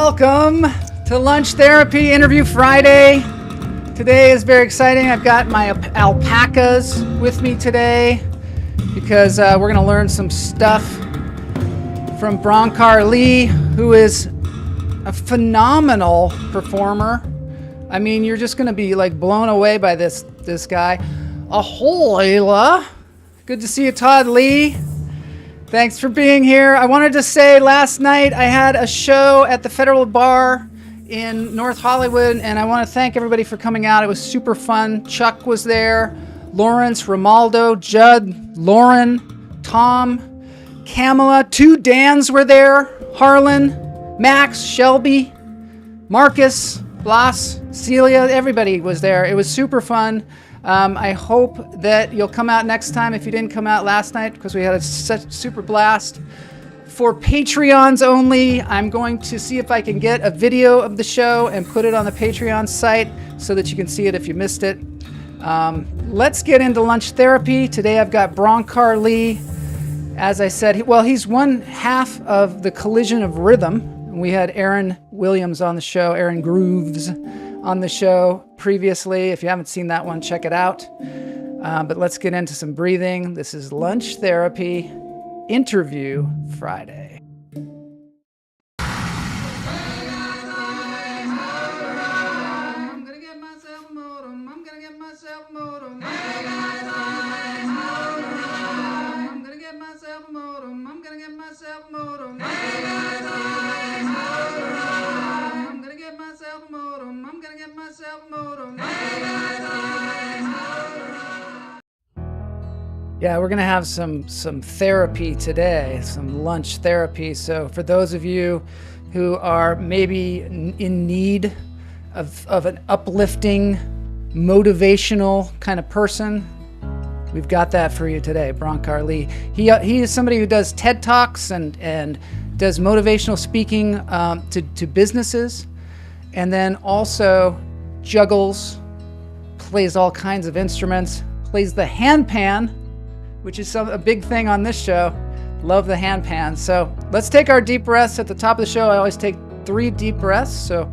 Welcome to Lunch Therapy Interview Friday. Today is very exciting. I've got my alpacas with me today because we're going to learn some stuff from Bronkar Lee, who is a phenomenal performer. I mean, you're just going to be like blown away by this guy. Ahoy! Good to see you, Todd Lee. Thanks for being here. I wanted to say last night I had a show at the Federal Bar in North Hollywood, and I want to thank everybody for coming out. It was super fun. Chuck was there, Lawrence, Romaldo, Judd, Lauren, Tom, Kamala, 2 Dans were there, Harlan, Max, Shelby, Marcus, Blas, Celia, everybody was there. It was super fun. I hope that you'll come out next time if you didn't come out last night, because we had a super blast. For Patreons only, I'm going to see if I can get a video of the show and put it on the Patreon site so that you can see it if you missed it. Let's get into lunch therapy. Today I've got Bronkar Lee. As I said, he's one half of the Collision of Rhythm. We had Aaron Williams on the show, Aaron Grooves on the show previously. If you haven't seen that one, check it out. But let's get into some breathing. This is Lunch Therapy Interview Friday. I'm gonna get myself a modem. I'm gonna get myself a modem. I'm gonna get myself a modem. I'm gonna get myself a modem. I'm gonna get myself a modem. I'm gonna get myself a modem. Yeah, we're gonna have some therapy today, some lunch therapy. So for those of you who are maybe in need of an uplifting, motivational kind of person, we've got that for you today. Bronkar Lee. He is somebody who does TED Talks and does motivational speaking to businesses, and then also juggles, plays all kinds of instruments, plays the handpan, which is a big thing on this show. Love the handpan. So let's take our deep breaths at the top of the show. I always take 3 deep breaths. So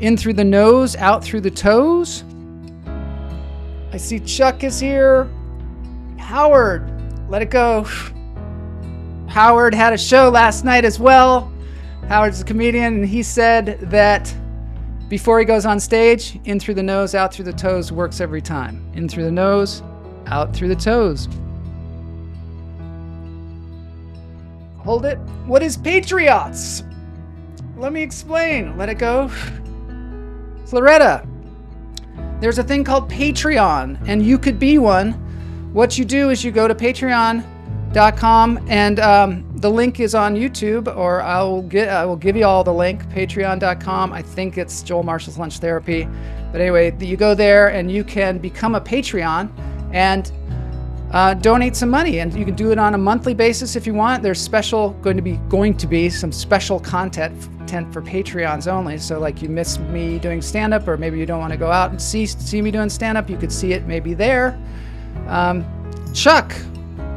in through the nose, out through the toes. I see Chuck is here. Howard, let it go. Howard had a show last night as well. Howard's a comedian, and he said that before he goes on stage, in through the nose, out through the toes works every time. In through the nose, out through the toes. Hold it. What is Patriots? Let me explain. Let it go. It's Loretta. There's a thing called Patreon, and you could be one. What you do is you go to patreon.com, and the link is on YouTube, or I will give you all the link. Patreon.com. I think it's Joel Marshall's Lunch Therapy. But anyway, you go there and you can become a Patreon and donate some money, and you can do it on a monthly basis if you want. There's going to be some special content for Patreons only. So like you missed me doing stand-up, or maybe you don't want to go out and see me doing stand-up, you could see it maybe there. Chuck,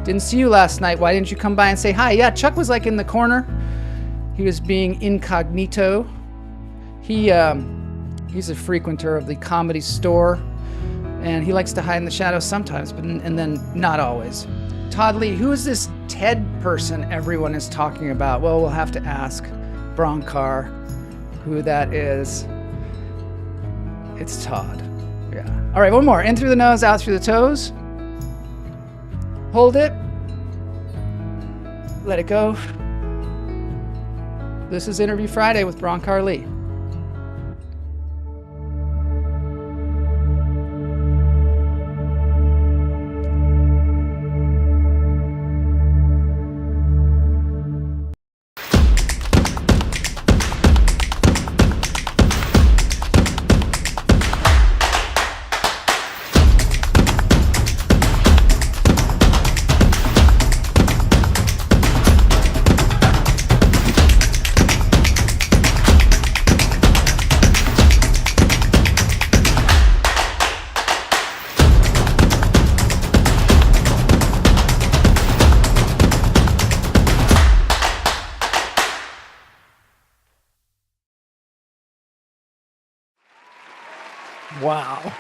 didn't see you last night. Why didn't you come by and say hi? Yeah, Chuck was like in the corner. He was being incognito. He's a frequenter of the Comedy Store, and he likes to hide in the shadows sometimes, and then not always. Todd Lee, who is this TED person everyone is talking about? Well, we'll have to ask Bronkar who that is. It's Todd. Yeah. All right, one more. In through the nose, out through the toes. Hold it. Let it go. This is Interview Friday with Bronkar Lee. Wow.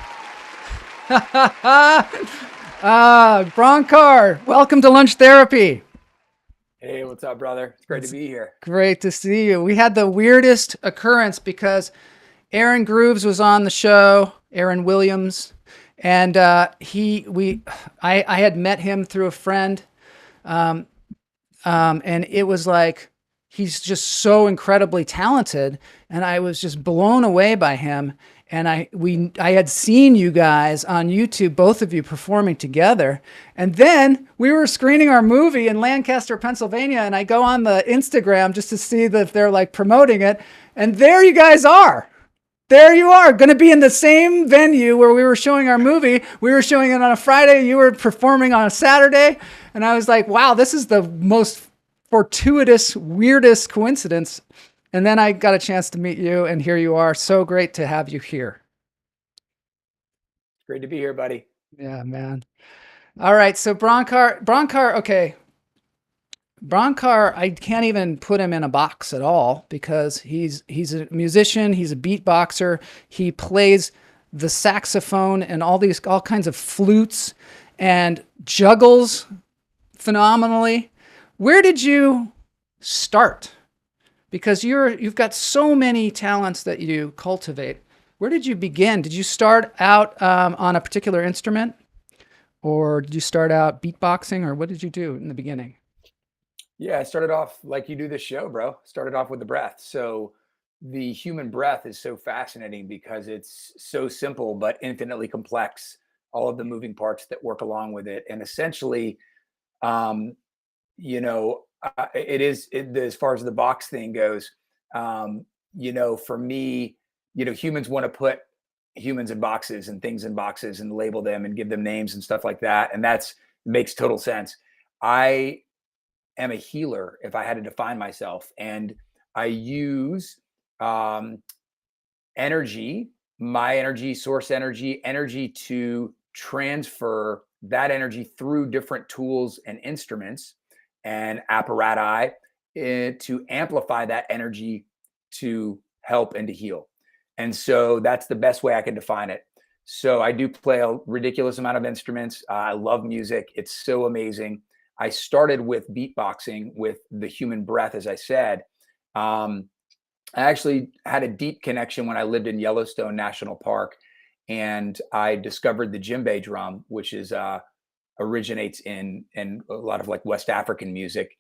Bronkar, welcome to Lunch Therapy. Hey, what's up, brother? It's great to be here. Great to see you. We had the weirdest occurrence because Aaron Grooves was on the show, Aaron Williams, and I had met him through a friend, and it was like he's just so incredibly talented, and I was just blown away by him. And I had seen you guys on YouTube, both of you performing together. And then we were screening our movie in Lancaster, Pennsylvania. And I go on the Instagram just to see if they're like promoting it. And there you guys are. There you are, going to be in the same venue where we were showing our movie. We were showing it on a Friday. You were performing on a Saturday. And I was like, wow, this is the most fortuitous, weirdest coincidence. And then I got a chance to meet you, and here you are. So great to have you here. Great to be here, buddy. Yeah, man. All right, so Bronkar, okay. Bronkar, I can't even put him in a box at all because he's a musician, he's a beatboxer, he plays the saxophone and all kinds of flutes and juggles phenomenally. Where did you start? Because you've got so many talents that you cultivate. Where did you begin? Did you start out on a particular instrument, or did you start out beatboxing, or what did you do in the beginning? Yeah, I started off like you do this show, bro. Started off with the breath. So the human breath is so fascinating because it's so simple but infinitely complex. All of the moving parts that work along with it, and essentially, you know, as far as the box thing goes, for me, humans want to put humans in boxes and things in boxes and label them and give them names and stuff like that. And makes total sense. I am a healer if I had to define myself, and I use energy, my energy, source energy to transfer that energy through different tools and instruments and apparatus to amplify that energy to help and to heal. And so that's the best way I can define it. So I do play a ridiculous amount of instruments. I love music. It's so amazing. I started with beatboxing with the human breath, as I said. I actually had a deep connection when I lived in Yellowstone National Park, and I discovered the Jimbei Drum, which is originates in a lot of like West African music,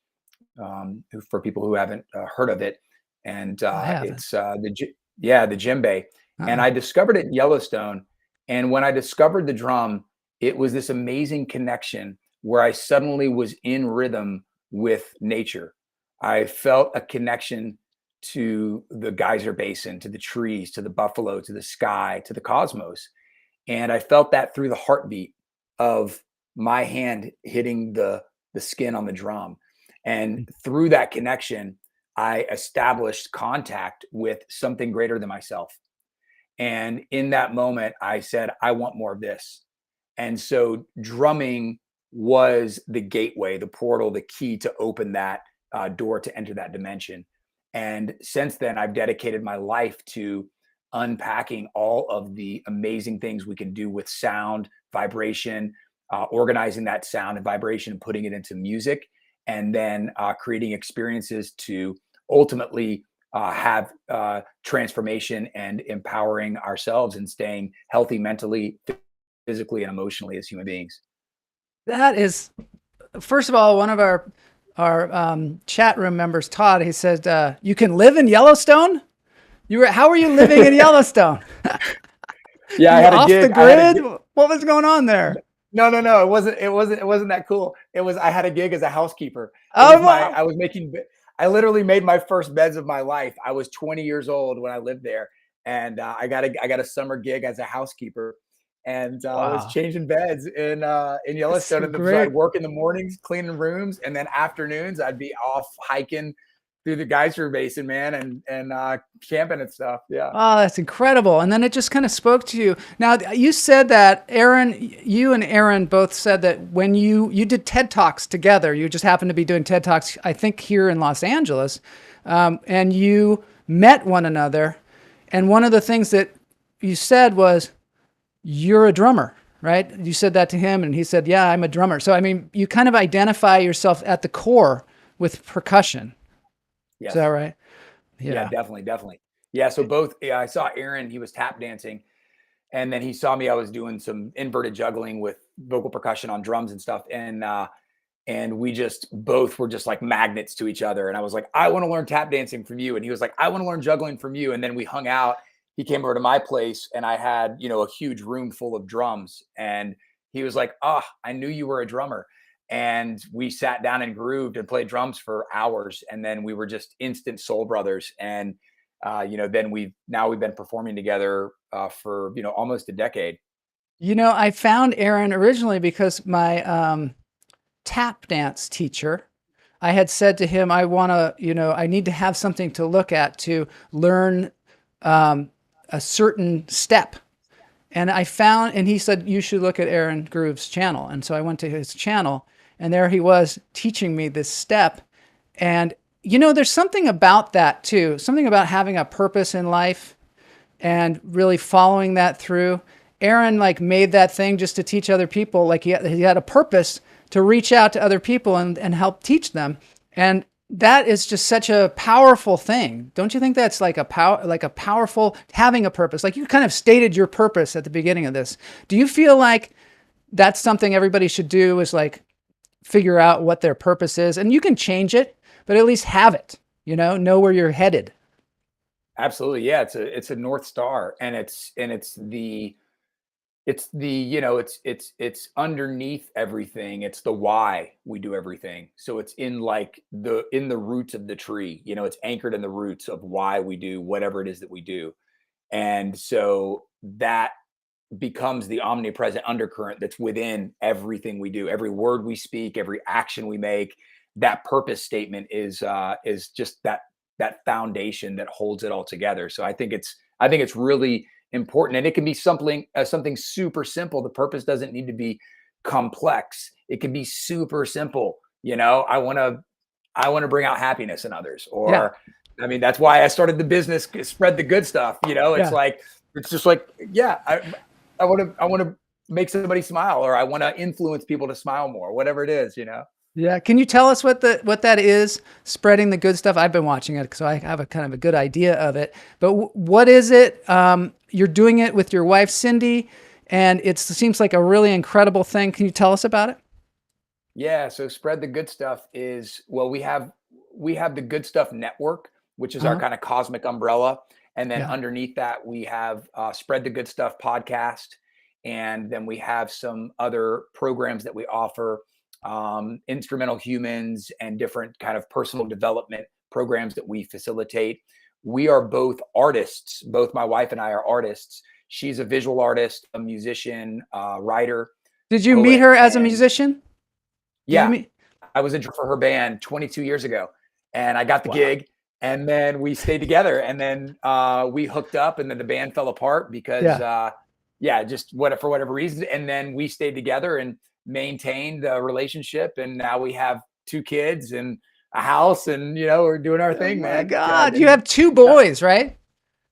for people who haven't heard of it. And it's the djembe. And I discovered it in Yellowstone. And when I discovered the drum, it was this amazing connection where I suddenly was in rhythm with nature. I felt a connection to the geyser basin, to the trees, to the buffalo, to the sky, to the cosmos. And I felt that through the heartbeat of my hand hitting the skin on the drum. And through that connection, I established contact with something greater than myself. And in that moment, I said, I want more of this. And so drumming was the gateway, the portal, the key to open that door to enter that dimension. And since then, I've dedicated my life to unpacking all of the amazing things we can do with sound, vibration, organizing that sound and vibration and putting it into music, and then creating experiences to ultimately have transformation and empowering ourselves and staying healthy mentally, physically, and emotionally as human beings. That is, first of all, one of our chat room members, Todd, he said, you can live in Yellowstone? How are you living in Yellowstone? Yeah, I had a gig. Off the grid? What was going on there? No. It wasn't that cool. I had a gig as a housekeeper. I literally made my first beds of my life. I was 20 years old when I lived there, and I got a summer gig as a housekeeper, and I was changing beds in Yellowstone. And so I'd work in the mornings cleaning rooms, and then afternoons I'd be off hiking through the geyser basin, man, and camping and stuff. Yeah. Oh, that's incredible. And then it just kind of spoke to you. Now, you said that you and Aaron both said that when you did TED Talks together, you just happened to be doing TED Talks, I think, here in Los Angeles, and you met one another. And one of the things that you said was, you're a drummer, right? You said that to him and he said, yeah, I'm a drummer. So, I mean, you kind of identify yourself at the core with percussion. Is that Yes. right? Yeah, Yeah. definitely, definitely. Yeah, so I saw Aaron, he was tap dancing, and then he saw me, I was doing some inverted juggling with vocal percussion on drums and stuff, and we just both were just like magnets to each other. And I was like, I want to learn tap dancing from you. And he was like, I want to learn juggling from you. And then we hung out. He came over to my place and I had, a huge room full of drums. And he was like, I knew you were a drummer. And we sat down and grooved and played drums for hours. And then we were just instant soul brothers. And, then we've been performing together for, almost a decade. I found Aaron originally because my tap dance teacher, I had said to him, I want to, I need to have something to look at to learn a certain step. And and he said, you should look at Aaron Groove's channel. And so I went to his channel and there he was teaching me this step. And, there's something about that too, something about having a purpose in life and really following that through. Aaron made that thing just to teach other people. He had a purpose to reach out to other people and help teach them. And that is just such a powerful thing. Don't you think that's like a powerful having a purpose? Like you kind of stated your purpose at the beginning of this. Do you feel like that's something everybody should do, is figure out what their purpose is? And you can change it, but at least have it, know where you're headed. Absolutely. Yeah. It's a North Star, and it's underneath everything. It's the why we do everything. So it's in the roots of the tree. It's anchored in the roots of why we do whatever it is that we do. And so that becomes the omnipresent undercurrent that's within everything we do. Every word we speak, every action we make, that purpose statement is just that foundation that holds it all together. So I think it's really important, and it can be something super simple. The purpose doesn't need to be complex. It can be super simple. I want to bring out happiness in others, Yeah. I mean, that's why I started the business, Spread the Good Stuff. Yeah. It's just like, yeah, I want to make somebody smile, or I want to influence people to smile more, whatever it is. Yeah. Can you tell us what that is? Spreading the good stuff. I've been watching it, so I have a kind of a good idea of it. But what is it? You're doing it with your wife, Cindy, and it seems like a really incredible thing. Can you tell us about it? Yeah. So Spread the Good Stuff is, well, we have the Good Stuff Network, which is our Uh-huh. kind of cosmic umbrella. And then Yeah. underneath that, we have Spread the Good Stuff podcast. And then we have some other programs that we offer, instrumental humans and different kind of personal development programs that we facilitate. We are both artists. Both my wife and I are artists. She's a visual artist, a musician, writer, Did you meet poet, her as a and musician? Did you yeah, meet? I was in for her band 22 years ago, and I got the Wow. gig, and then we stayed together, and then we hooked up, and then the band fell apart because, Yeah. yeah, just for whatever reason, and then we stayed together and maintained the relationship, and now we have 2 kids and a house, and we're doing our Oh thing, my man. God. You have two boys, right?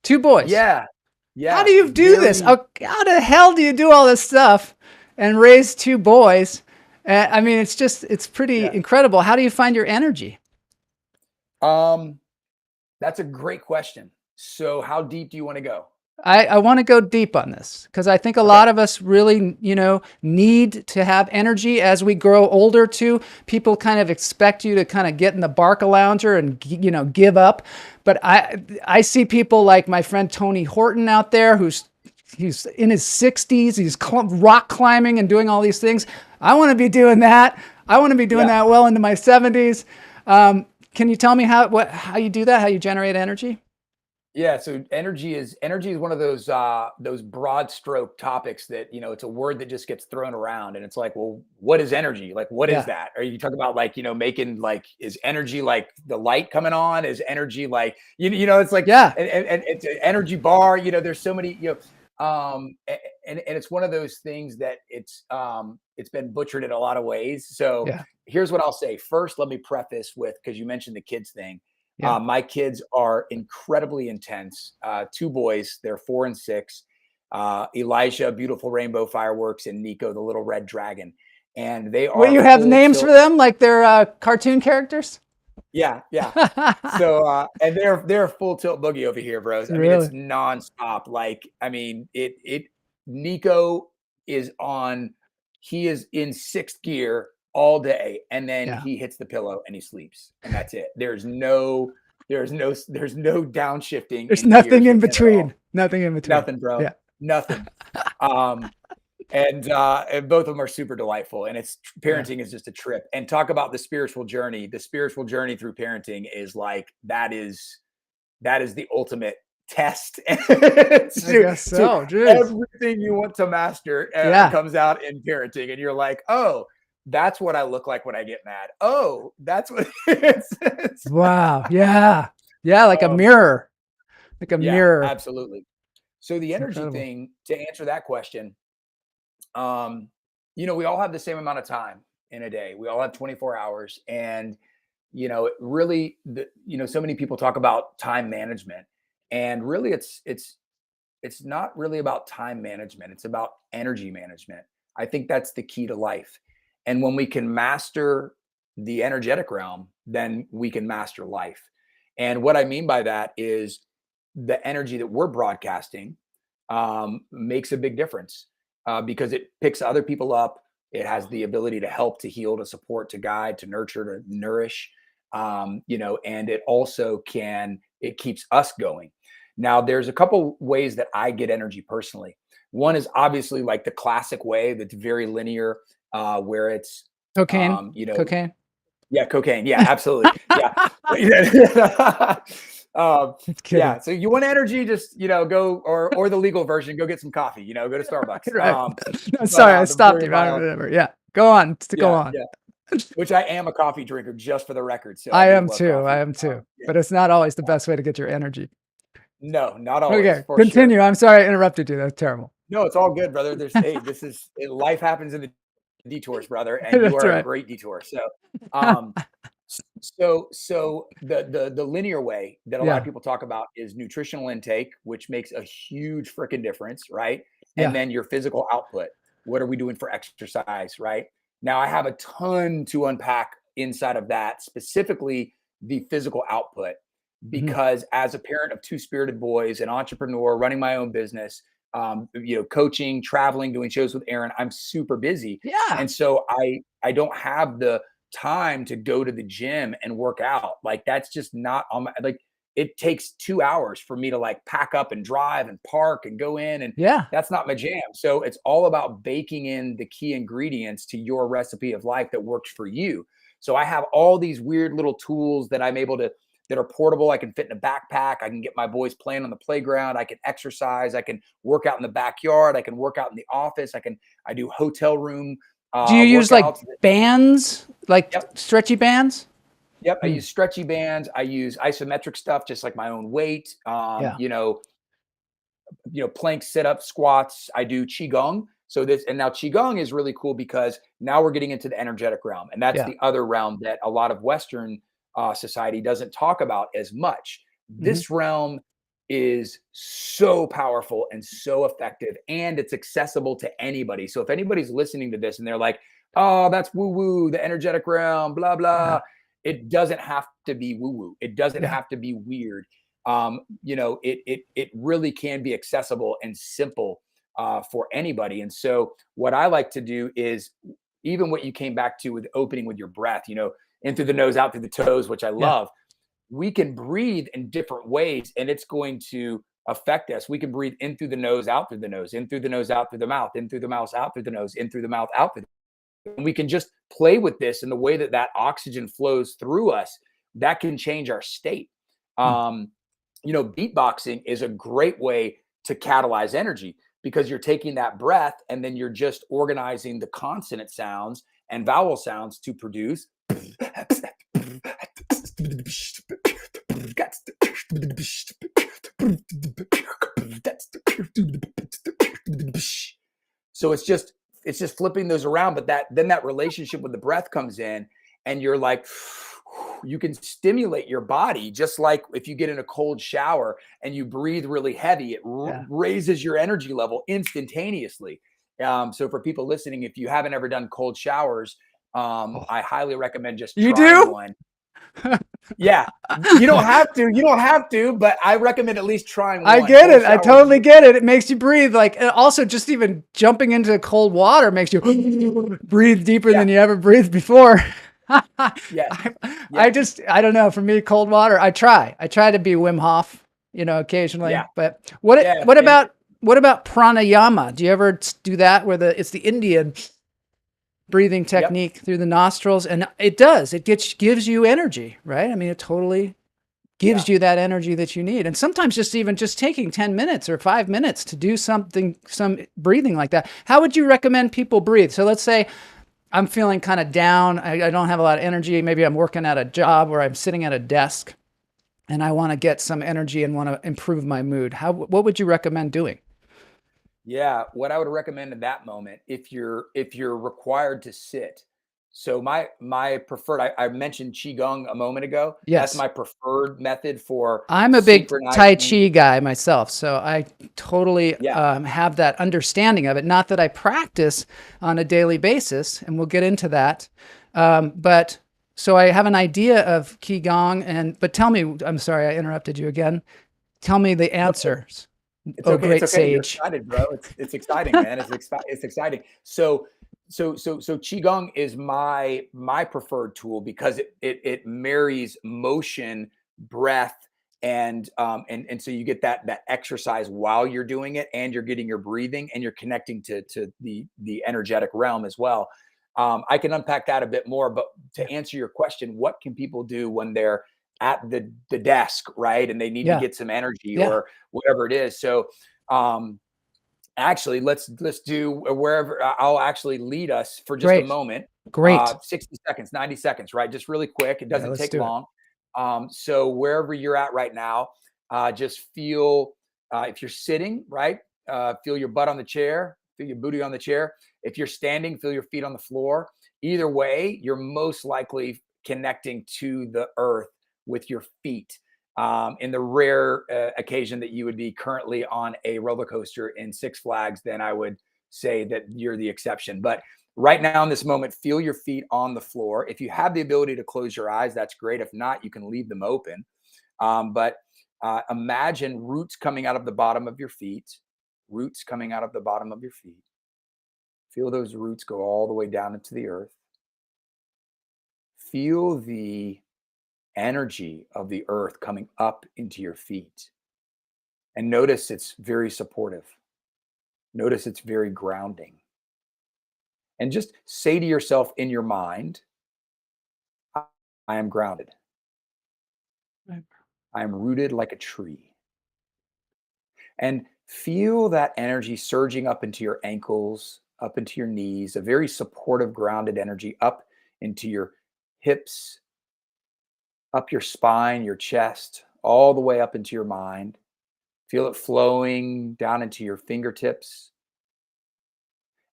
Two boys. Yeah, How yeah, do you do this? very. How the hell do you do all this stuff and raise two boys? I mean, it's pretty Yeah. incredible. How do you find your energy? Um, that's a great question. So, how deep do you want to go? I want to go deep on this because I think a Okay. lot of us really, need to have energy as we grow older too. People kind of expect you to kind of get in the Barcalounger and, give up. But I see people like my friend Tony Horton out there he's in his 60s. He's rock climbing and doing all these things. I want to be doing that. I want to be doing Yeah. that well into my 70s. Can you tell me how you do that? How you generate energy? Yeah, so energy is one of those broad stroke topics that, it's a word that just gets thrown around, and it's like, well, what is energy? Like, what is Yeah. that? Are you talking about making, is energy like the light coming on? Is energy like it's like, Yeah. and it's an energy bar. There's so many, and it's one of those things that it's been butchered in a lot of ways. So Yeah. here's what I'll say. First, let me preface with, because you mentioned the kids thing. Yeah. My kids are incredibly intense. 2 boys, they're 4 and 6. Elijah, Beautiful Rainbow Fireworks, and Nico, the little red dragon. And they are. Well, you have names for them, like they're cartoon characters? Yeah. So and they're full tilt boogie over here, bros. I mean, Really? it's nonstop. Like, I mean, Nico is he is in sixth gear all day, and then he hits the pillow and he sleeps, and that's it. There's no downshifting. There's nothing in between. Nothing in between. Nothing, bro. Yeah. Nothing. And both of them are super delightful, and parenting is just a trip. And talk about the spiritual journey. The spiritual journey through parenting is like, that is the ultimate test. I guess so. Everything you want to master comes out in parenting, and you're like, oh, that's what I look like when I get mad. Oh, that's what it is. Wow. Yeah. Yeah. Like a mirror. Like a mirror. Absolutely. So the energy thing, to answer that question, we all have the same amount of time in a day. We all have 24 hours. And, really, so many people talk about time management, and really it's not really about time management. It's about energy management. I think that's the key to life. And when we can master the energetic realm, then we can master life. And what I mean by that is the energy that we're broadcasting makes a big difference. Because it picks other people up. It has the ability to help, to heal, to support, to guide, to nurture, to nourish, and it keeps us going. Now, there's a couple ways that I get energy personally. One is obviously like the classic way that's very linear, where it's cocaine. Cocaine. Yeah, cocaine. Yeah, absolutely. Yeah. So you want energy, just, go, or the legal version, go get some coffee, go to Starbucks. Right. Sorry, I stopped you. Whatever. Yeah. Go on. Go on. Yeah. Which I am a coffee drinker, just for the record. So I am too. But it's not always the best way to get your energy. No, not always. Okay. Continue. Sure. I'm sorry I interrupted you. That's terrible. No, it's all good, brother. Life happens in the detours, brother. And you are a great detour. So, So the linear way that a lot of people talk about is nutritional intake, which makes a huge freaking difference, right? And then your physical output. What are we doing for exercise, right? Now, I have a ton to unpack inside of that, specifically the physical output, because as a parent of two spirited boys, an entrepreneur, running my own business, coaching, traveling, doing shows with Aaron, I'm super busy. Yeah. And so I don't have the time to go to the gym and work out. Like, that's just not on my, like, it takes 2 hours for me to like pack up and drive and park and go in, and that's not my jam. So it's all about baking in the key ingredients to your recipe of life that works for you. So I have all these weird little tools that I'm able to, that are portable. I can fit in a backpack. I can get my boys playing on the playground. I can exercise. I can work out in the backyard. I can work out in the office. I do hotel room. Do you use like bands, like stretchy bands? Yep. I use stretchy bands. I use isometric stuff, just like my own weight. Plank, sit up, squats. I do Qigong. Now Qigong is really cool because now we're getting into the energetic realm. And that's the other realm that a lot of Western society doesn't talk about as much. This realm is so powerful and so effective, and it's accessible to anybody. So if anybody's listening to this and they're like, oh, that's woo woo, the energetic realm, blah, blah. It doesn't have to be woo woo. It doesn't have to be weird. It really can be accessible and simple for anybody. And so what I like to do is, even what you came back to with opening with your breath, in through the nose, out through the toes, which I love. We can breathe in different ways, and it's going to affect us. We can breathe in through the nose, out through the nose, in through the nose, out through the mouth, in through the mouth, out through the nose, in through the mouth, out through the nose. And we can just play with this, and the way that oxygen flows through us, that can change our state. Beatboxing is a great way to catalyze energy, because you're taking that breath and then you're just organizing the consonant sounds and vowel sounds to produce. So it's just flipping those around, but then that relationship with the breath comes in, and you're like, you can stimulate your body just like if you get in a cold shower and you breathe really heavy, it Yeah. raises your energy level instantaneously. So for people listening, if you haven't ever done cold showers, Oh, I highly recommend just you trying do? one. Yeah, you don't have to. You don't have to, but I recommend at least trying I one. get Cold it. I showers. totally get it. It makes you breathe. Like, and also just even jumping into cold water makes you breathe deeper Yeah. than you ever breathed before. Yes. I Yes. just, I don't know. For me, cold water, I try to be Wim Hof, occasionally. Yeah. But Yeah. And what about pranayama? Do you ever do that where it's the Indian breathing yep. technique through the nostrils? And it gives you energy, right? I mean, it totally Yeah. gives you that energy that you need. And sometimes just taking 10 minutes or 5 minutes to do some breathing like that. How would you recommend people breathe? So let's say I'm feeling kind of down. I don't have a lot of energy. Maybe I'm working at a job where I'm sitting at a desk and I want to get some energy and want to improve my mood. What would you recommend doing? Yeah, what I would recommend in that moment, if you're required to sit. So my preferred, I mentioned qigong a moment ago. That's Yes. my preferred method for I'm a big Tai synchronizing. Chi guy myself, so I totally Yeah, have that understanding of it. Not that I practice on a daily basis, and we'll get into that. But so I have an idea of Qigong, but tell me, I'm sorry, I interrupted you again. Tell me the no, answers. it's Oh, okay. It's great okay. You're sage. excited, bro. It's exciting, man. It's exciting. So qigong is my preferred tool because it marries motion, breath, and so you get that exercise while you're doing it, and you're getting your breathing, and you're connecting to the energetic realm as well. I can unpack that a bit more, but Yeah. to answer your question, what can people do when they're at the desk, right, and they need to Yeah. get some energy Yeah. or whatever it is? So um, actually, let's do wherever. I'll actually lead us for just a Great. moment. Great. 60 seconds, 90 seconds, right? Just really quick. It Yeah, doesn't let's take do it. long. So wherever you're at right now, just feel, if you're sitting, right, feel your butt on the chair, feel your booty on the chair. If you're standing, feel your feet on the floor. Either way, you're most likely connecting to the earth with your feet. In the rare occasion that you would be currently on a roller coaster in Six Flags, then I would say that you're the exception. But right now in this moment, feel your feet on the floor. If you have the ability to close your eyes, that's great. If not, you can leave them open. But imagine roots coming out of the bottom of your feet, roots coming out of the bottom of your feet. Feel those roots go all the way down into the earth. Feel the energy of the earth coming up into your feet. And notice it's very supportive. Notice it's very grounding. And just say to yourself in your mind, I am grounded. Right. I am rooted like a tree. And feel that energy surging up into your ankles, up into your knees, a very supportive, grounded energy up into your hips, up your spine, your chest, all the way up into your mind. Feel it flowing down into your fingertips.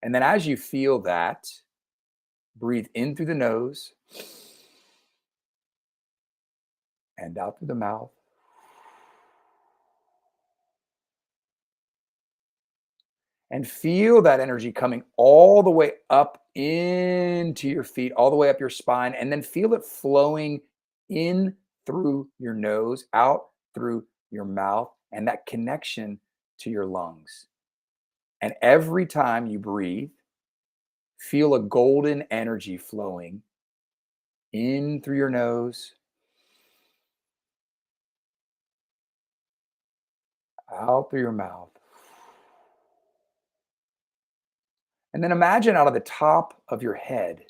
And then as you feel that, breathe in through the nose and out through the mouth. And feel that energy coming all the way up into your feet, all the way up your spine, and then feel it flowing in through your nose, out through your mouth, and that connection to your lungs. And every time you breathe, feel a golden energy flowing in through your nose, out through your mouth. And then imagine out of the top of your head,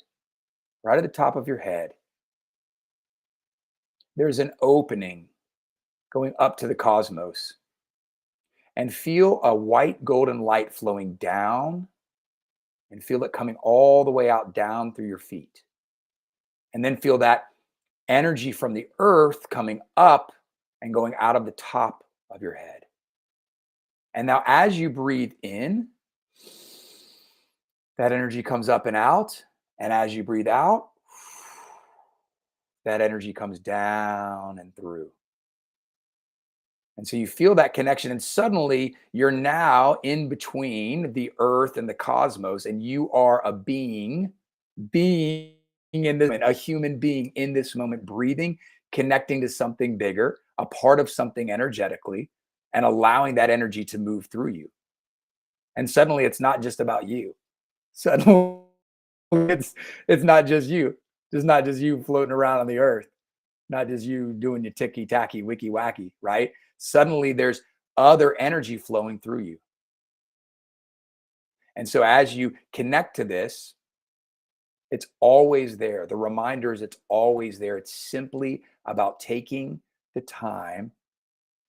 right at the top of your head, there's an opening going up to the cosmos. And feel a white golden light flowing down and feel it coming all the way out down through your feet. And then feel that energy from the earth coming up and going out of the top of your head. And now, as you breathe in, that energy comes up and out. And as you breathe out, that energy comes down and through. And so you feel that connection, and suddenly you're now in between the earth and the cosmos, and you are a being in this moment, a human being in this moment, breathing, connecting to something bigger, a part of something energetically, and allowing that energy to move through you. And suddenly it's not just about you. Suddenly it's not just you. It's not just you floating around on the earth, not just you doing your ticky tacky, wiki wacky, right? Suddenly there's other energy flowing through you. And so as you connect to this, it's always there. The reminders, it's always there. It's simply about taking the time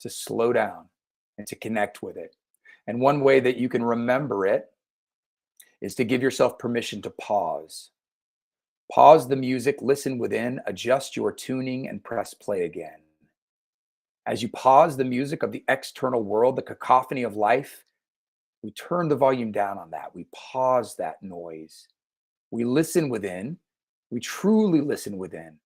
to slow down and to connect with it. And one way that you can remember it is to give yourself permission to pause. Pause the music, listen within, adjust your tuning, and press play again. As you pause the music of the external world, the cacophony of life, we turn the volume down on that. We pause that noise. We listen within. We truly listen within.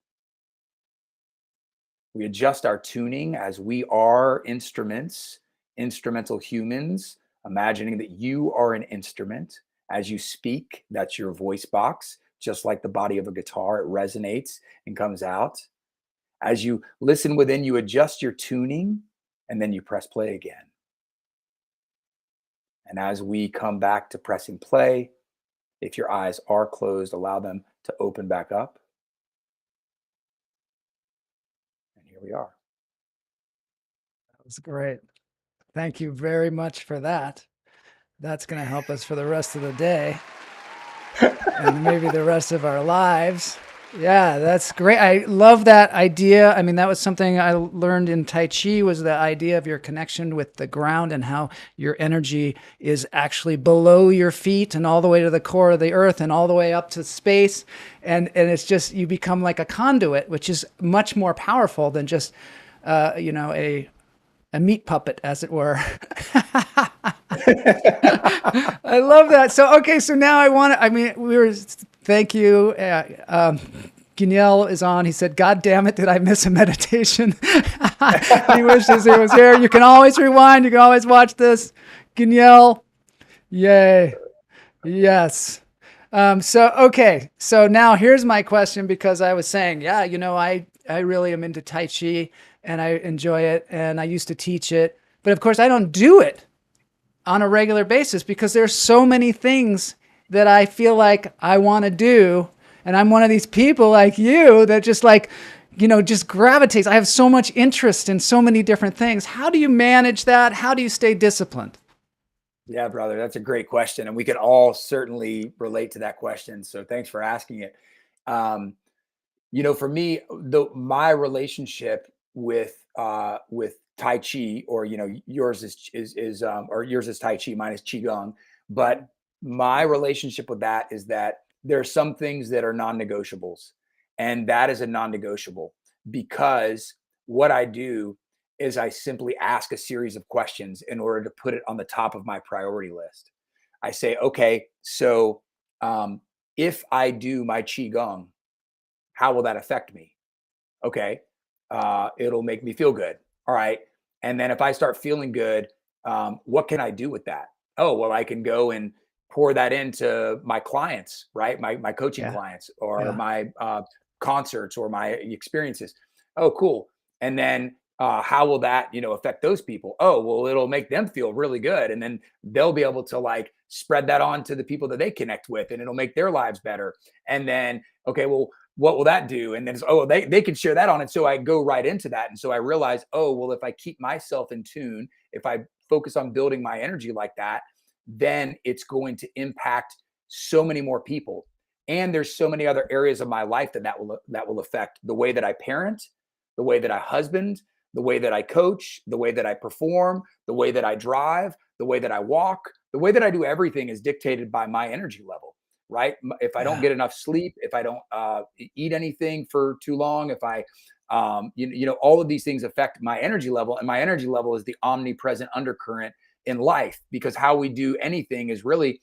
We adjust our tuning as we are instruments, instrumental humans, imagining that you are an instrument. As you speak, that's your voice box, just like the body of a guitar, it resonates and comes out. As you listen within, you adjust your tuning, and then you press play again. And as we come back to pressing play, if your eyes are closed, allow them to open back up. And here we are. That was great. Thank you very much for that. That's going to help us for the rest of the day and maybe the rest of our lives. Yeah, that's great. I love that idea. I mean, that was something I learned in Tai Chi, was the idea of your connection with the ground and how your energy is actually below your feet and all the way to the core of the earth and all the way up to space. And it's just, you become like a conduit, which is much more powerful than just, a meat puppet, as it were. I love that. So, okay. So now thank you. Guignel is on. He said, "God damn it, did I miss a meditation?" He wishes he was here. You can always rewind. You can always watch this. Guignel. Yay. Yes. Okay. So now here's my question, because I was saying, yeah, I really am into Tai Chi and I enjoy it and I used to teach it, but of course I don't do it on a regular basis because there's so many things that I feel like I want to do. And I'm one of these people like you that just just gravitates. I have so much interest in so many different things. How do you manage that? How do you stay disciplined? Yeah, brother, that's a great question. And we can all certainly relate to that question. So thanks for asking it. For me, my relationship with Tai Chi, or yours or yours is Tai Chi, mine is Qigong. But my relationship with that is that there are some things that are non-negotiables, and that is a non-negotiable, because what I do is I simply ask a series of questions in order to put it on the top of my priority list. I say, okay, so if I do my Qigong, how will that affect me? Okay, it'll make me feel good. All right. And then if I start feeling good, what can I do with that? Oh, well, I can go and pour that into my clients, right? My coaching Yeah. clients, or Yeah. my concerts, or my experiences. Oh, cool. And then how will that, affect those people? Oh, well, it'll make them feel really good. And then they'll be able to spread that on to the people that they connect with, and it'll make their lives better. And then, okay, well, what will that do? And then they can share that on it. So I go right into that. And so I realize, oh, well, if I keep myself in tune, if I focus on building my energy like that, then it's going to impact so many more people. And there's so many other areas of my life that will affect the way that I parent, the way that I husband, the way that I coach, the way that I perform, the way that I drive, the way that I walk, the way that I do everything is dictated by my energy level. Right? If I don't Yeah. get enough sleep, if I don't eat anything for too long, if I, all of these things affect my energy level, and my energy level is the omnipresent undercurrent in life, because how we do anything is really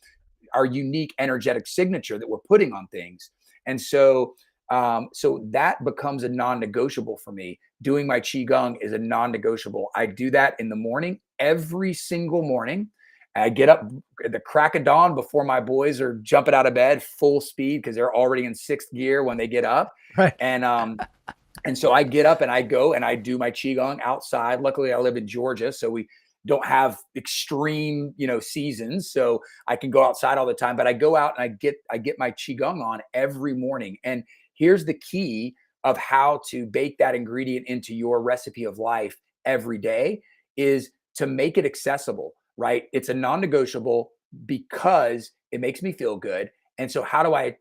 our unique energetic signature that we're putting on things. And so So that becomes a non-negotiable for me. Doing my qigong is a non-negotiable. I do that in the morning, every single morning. I get up at the crack of dawn before my boys are jumping out of bed full speed because they're already in sixth gear when they get up. Right. And so I get up and I go and I do my qigong outside. Luckily, I live in Georgia, so we don't have extreme, seasons, so I can go outside all the time. But I go out and I get my qigong on every morning. And here's the key of how to bake that ingredient into your recipe of life every day is to make it accessible, right? It's a non-negotiable because it makes me feel good. And so how do I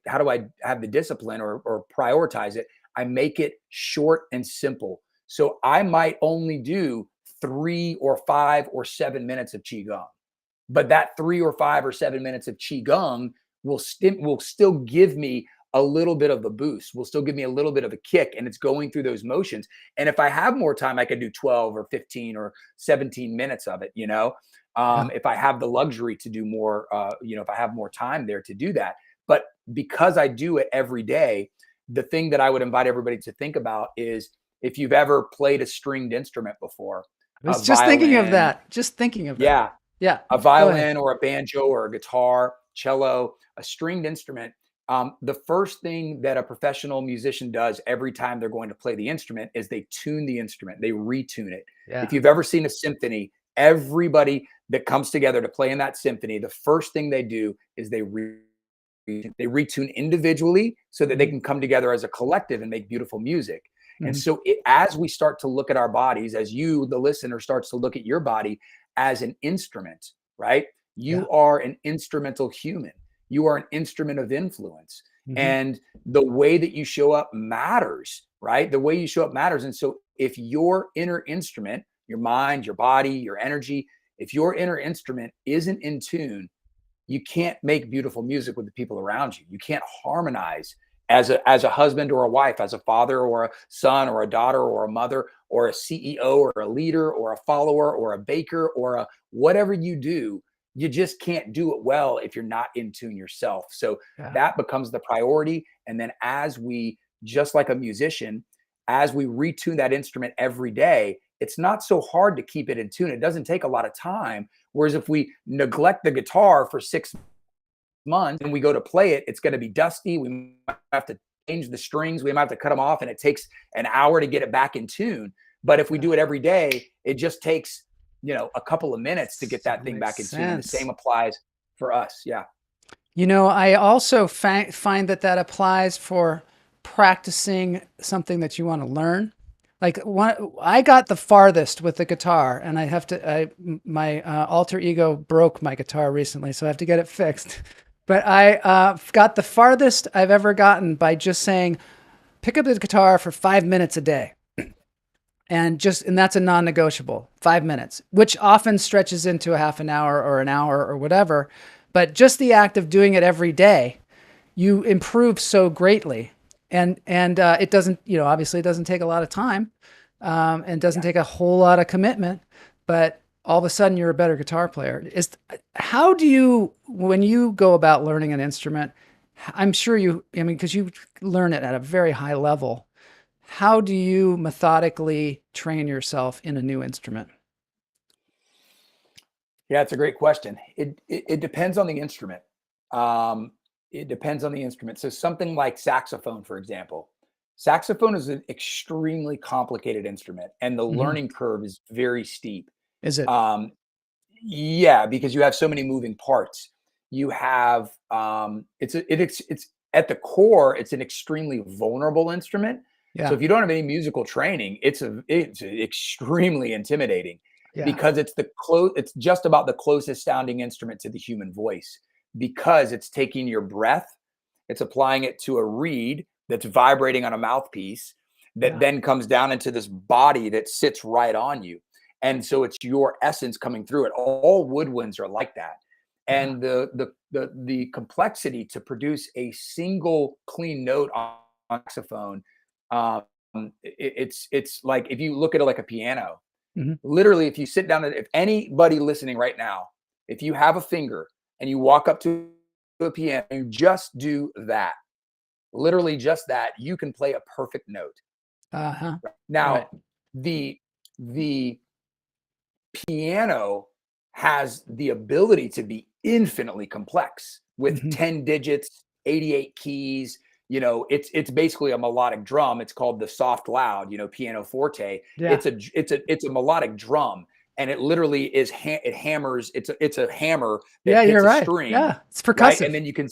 have the discipline or prioritize it? I make it short and simple. So I might only do 3 or 5 or 7 minutes of qigong, but that 3 or 5 or 7 minutes of qigong will still give me a little bit of a boost, will still give me a little bit of a kick, and it's going through those motions. And if I have more time, I could do 12 or 15 or 17 minutes of it, Yeah. if I have the luxury to do more, if I have more time there to do that. But because I do it every day, the thing that I would invite everybody to think about is if you've ever played a stringed instrument before, I a was just thinking of violin, that. Just thinking of that. yeah, Yeah. a Go ahead. violin or a banjo or a guitar, cello, a stringed instrument. The first thing that a professional musician does every time they're going to play the instrument is they tune the instrument, they retune it. If Yeah. you've ever seen a symphony, everybody that comes together to play in that symphony, the first thing they do is they retune individually so that they Mhm. can come together as a collective and make beautiful music. And Mhm. so as we start to look at our bodies, as you, the listener, starts to look at your body as an instrument, right? Yeah. You are an instrumental human. You are an instrument of influence. Mhm. And the way that you show up matters, right? The way you show up matters. And so if your inner instrument, your mind, your body, your energy, if your inner instrument isn't in tune, you can't make beautiful music with the people around you. You can't harmonize as a husband or a wife, as a father or a son or a daughter or a mother or a CEO or a leader or a follower or a baker or a whatever you do. You just can't do it well if you're not in tune yourself. So Yeah. that becomes the priority. And then as we, just like a musician, as we retune that instrument every day, it's not so hard to keep it in tune. It doesn't take a lot of time. Whereas if we neglect the guitar for 6 months and we go to play it, it's going to be dusty. We might have to change the strings. We might have to cut them off, and it takes an hour to get it back in tune. But if we Yeah. do it every day, it just takes, a couple of minutes to get So that thing makes back in tune. And the same sense. applies for us. Yeah. I also find that applies for practicing something that you want to learn. Like I got the farthest with the guitar, and my alter ego broke my guitar recently, so I have to get it fixed. But I got the farthest I've ever gotten by just saying, pick up the guitar for 5 minutes a day. And that's a non-negotiable 5 minutes, which often stretches into a half an hour or an hour or whatever. But just the act of doing it every day, you improve so greatly. And it doesn't, obviously it doesn't take a lot of time, and doesn't take a whole lot of commitment, but all of a sudden you're a better guitar player. How do you, when you go about learning an instrument, I'm sure because you learn it at a very high level, how do you methodically train yourself in a new instrument? Yeah, it's a great question. It depends on the instrument. Um, it depends on the instrument. So something like saxophone, for example, saxophone is an extremely complicated instrument, and the Hmm. learning curve is very steep. Is it? Um, yeah, because you have so many moving parts. You have it's at the core, it's an extremely vulnerable instrument. So Yeah. if you don't have any musical training, it's extremely intimidating Yeah. because it's just about the closest sounding instrument to the human voice because it's taking your breath, it's applying it to a reed that's vibrating on a mouthpiece that Yeah. then comes down into this body that sits right on you. And so it's your essence coming through it. All woodwinds are like that. Yeah. And the complexity to produce a single clean note on saxophone, um, it's like if you look at it like a piano, Hmm. literally, if you sit down, if anybody listening right now, if you have a finger and you walk up to a piano and you just do that, literally just that, you can play a perfect note. Uh-huh. Now, Right. the piano has the ability to be infinitely complex with Mhm. 10 digits, 88 keys. It's basically a melodic drum. It's called the soft loud, piano forte. Yeah. It's a melodic drum, and it literally is it hammers. It's a hammer that Yeah, hits you're a right. string, Yeah, it's right? percussive. And then you can,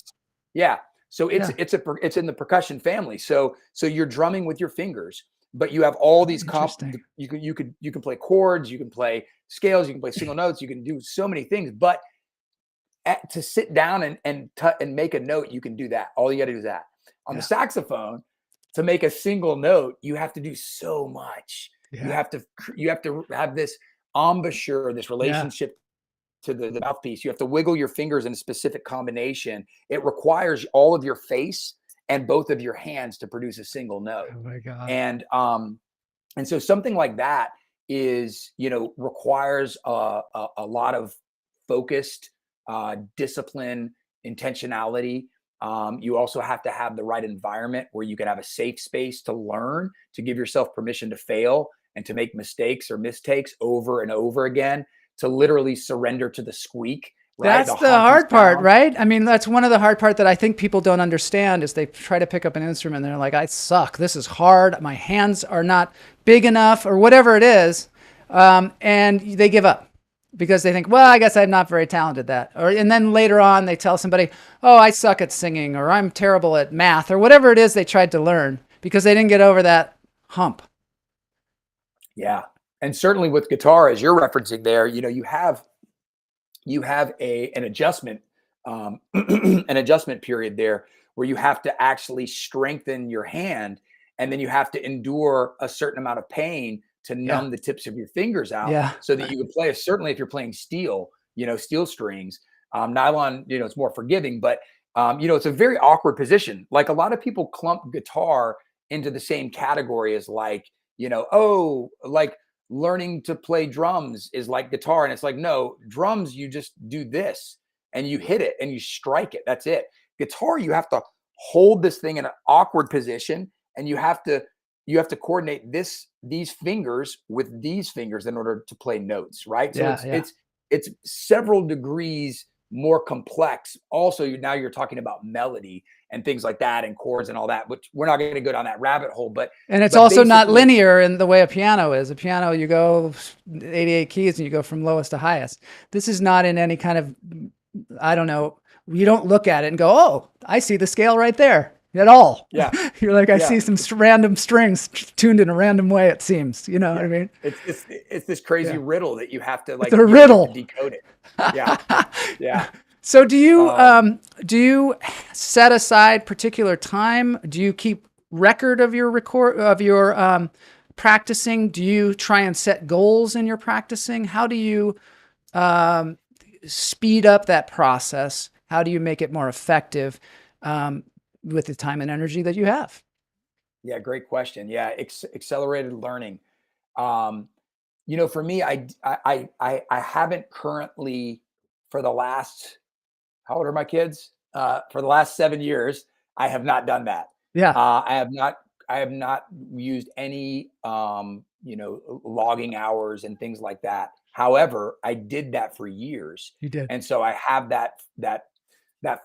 yeah. So Yeah. it's in the percussion family. So you're drumming with your fingers, but you have all Oh, these interesting. you can play chords, you can play scales, you can play single notes, you can do so many things. But to sit down and make a note, you can do that. All you got to do is that. On the Yeah. saxophone, to make a single note, you have to do so much. You Yeah. have to have this embouchure, this Yeah. relationship to the mouthpiece. You have to wiggle your fingers in a specific combination. It requires all of your face and both of your hands to produce a single note. Oh my God. And so something like that is, requires a lot of focused discipline, intentionality. You also have to have the right environment where you can have a safe space to learn, to give yourself permission to fail and to make mistakes or mistakes over and over again, to literally surrender to the squeak, right? That's The the honky hard part, sound. right? I mean, that's one of the hard part that I think people don't understand is they try to pick up an instrument and they're like, I suck. This is hard. My hands are not big enough or whatever it is. And they give up because they think, well, I guess I'm not very talented at that. And then later on they tell somebody, oh, I suck at singing or I'm terrible at math or whatever it is they tried to learn because they didn't get over that hump. Yeah. And certainly with guitar, as you're referencing there, you have an adjustment an adjustment period there where you have to actually strengthen your hand, and then you have to endure a certain amount of pain to Yeah. numb the tips of your fingers out Yeah. so that you can play. Certainly if you're playing steel strings, nylon, it's more forgiving, but it's a very awkward position. Like, a lot of people clump guitar into the same category as, like, like learning to play drums is like guitar. And it's like, no, drums, you just do this and you hit it and you strike it. That's it. Guitar, you have to hold this thing in an awkward position, and you have to coordinate these fingers with these fingers in order to play notes, right? So Yeah. it's Yeah. it's it's several degrees more complex. Also, now you're talking about melody and things like that, and chords and all that, which we're not going to go down that rabbit hole. But And it's but also not basically, linear in the way a piano is. A piano, you go 88 keys and you go from lowest to highest. This is not in any kind of, I don't know, you don't look at it and go, oh, I see the scale right there at all. yeah, You're like, I yeah. see some random strings tuned in a random way, it seems. You know what I mean? It's this crazy Yeah. riddle that you have to, It's like, a you have to riddle. decode it. Yeah, yeah. So Um, do you set aside particular time? Do you keep record of your practicing? Do you try and set goals in your practicing? How do you um, speed up that process? How do you make it more effective with the time and energy that you have? yeah, great question. Yeah, accelerated learning. Um, for me, I haven't currently, for the last, how old are my kids? For the last 7 years, I have not done that. Yeah, I have not used any, logging hours and things like that. However, I did that for years, you did. and so I have that